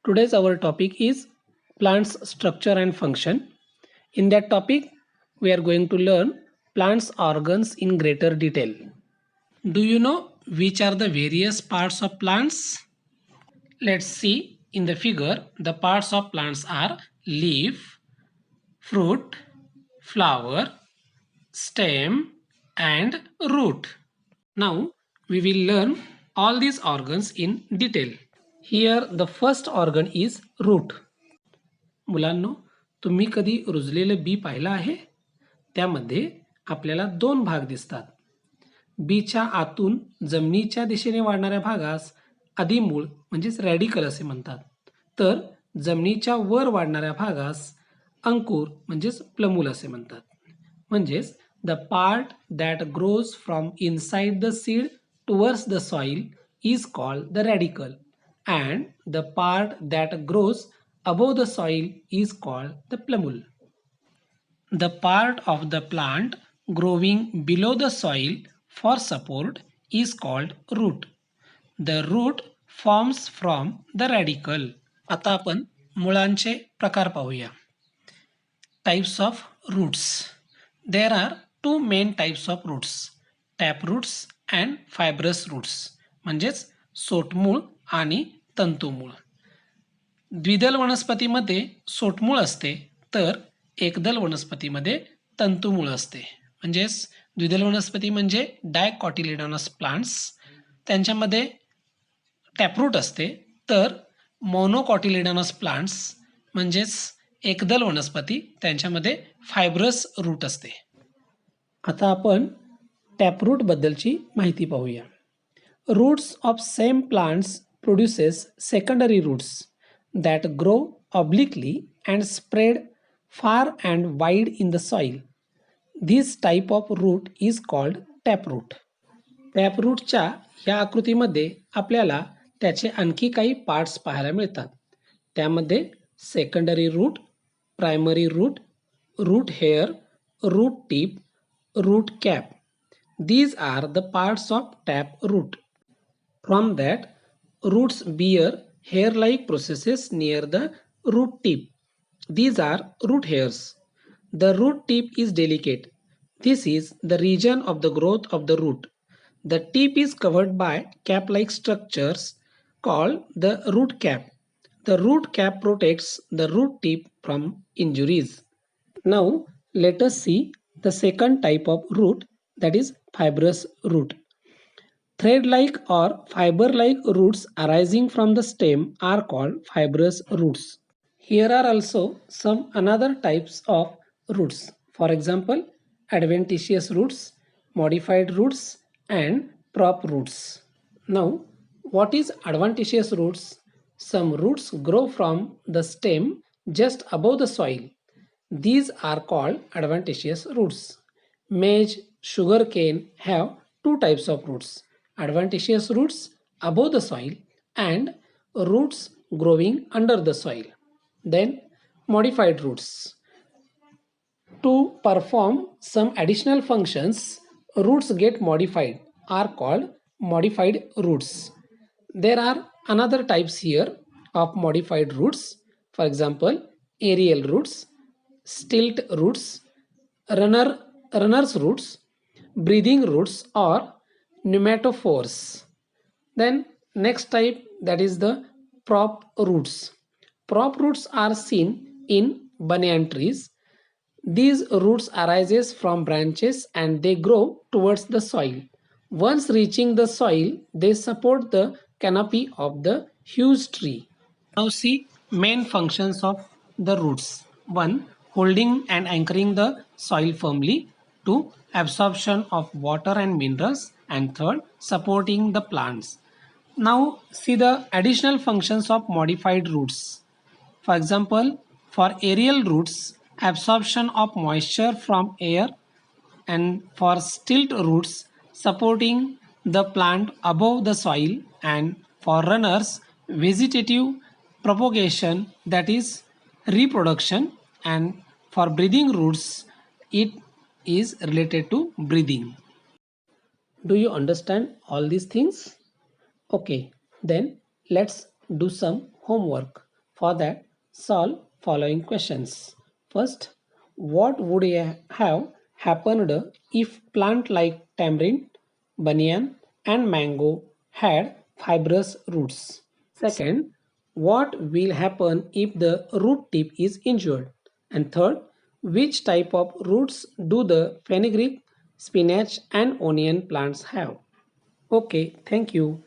Today's our topic is plants structure and function. In that topic, we are going to learn plants organs in greater detail. Do you know which are the various parts of plants? Let's see in the figure. The parts of plants are leaf, fruit, flower, stem and root. Now we will learn all these organs in detail. Here the first organ is root. मुलांनो, तुम्ही कधी रुजलेलं B पाहिलं आहे? त्यामध्ये आपल्याला दोन भाग दिसतात. बीच्या आतून जमिनीच्या दिशेने वाढणाऱ्या भागास आदिमूळ म्हणजेच रॅडिकल असे म्हणतात. तर जमिनीच्या वर वाढणाऱ्या भागास अंकुर म्हणजेच प्लमूल असे म्हणतात. म्हणजेच the part that grows from inside the seed towards the soil is called the radical and the part that grows above the soil is called the plumule. The part of the plant growing below the soil for support is called root. The root forms from the radicle. आता आपण मुळांचे प्रकार पाहूया. Types of roots. There are two main types of roots, tap roots and fibrous roots. म्हणजेच सोटमूळ आणि तंतुमूळ. द्विदल वनस्पतीमध्ये सोटमूळ असते तर एकदल वनस्पतीमध्ये तंतुमूळ असते. म्हणजेच द्विदल वनस्पती म्हणजे डायकॉटिलेडोनस प्लांट्स, त्यांच्यामध्ये टॅपरूट असते. तर मोनोकॉटिलेडोनस प्लांट्स म्हणजेच एकदल वनस्पती त्यांच्यामध्ये फायब्रस रूट असते. आता आपण टॅपरूट बद्दलची माहिती पाहूया. Roots of same plants produces secondary roots that grow obliquely and spread far and wide in the soil. This type of root is called taproot. टॅपरूटच्या या आकृतीमध्ये आपल्याला त्याचे आणखी काही पार्ट्स पाहायला मिळतात. त्यामध्ये secondary root, primary root, root hair, root tip, root cap. These are the parts of taproot. From that, roots bear hair-like processes near the root tip. These are root hairs. The root tip is delicate. This is the region of the growth of the root. The tip is covered by cap-like structures called the root cap. The root cap protects the root tip from injuries. Now let us see the second type of root, that is fibrous root. Thread-like or fiber-like roots arising from the stem are called fibrous roots. Here are also some another types of roots. For example, adventitious roots, modified roots, and prop roots. Now, what is adventitious roots? Some roots grow from the stem just above the soil. These are called adventitious roots. Maize, sugarcane have two types of roots. Adventitious roots above the soil and roots growing under the soil. Then modified roots. To perform some additional functions, roots get modified are called modified roots. There are another types here of modified roots. For example, aerial roots, stilt roots, runner's roots, breathing roots or pneumatophores. Then next type, that is the prop roots. Prop roots are seen in banyan trees. These roots arises from branches and they grow towards the soil. Once reaching the soil, they support the canopy of the huge tree. Now see main functions of the roots. 1. Holding and anchoring the soil firmly. 2. Absorption of water and minerals. And third, supporting the plants. Now see the additional functions of modified roots. For example, for aerial roots, absorption of moisture from air, and for stilt roots, supporting the plant above the soil, and for runners, vegetative propagation, that is reproduction, and for breathing roots, it is related to breathing. Do you understand all these things? Okay, then let's do some homework. For that, solve following questions. First, what would have happened if plant like tamarind, banyan, and mango had fibrous roots? Second, what will happen if the root tip is injured? And third, which type of roots do the fenugreek, spinach, and onion plants have? Okay, thank you.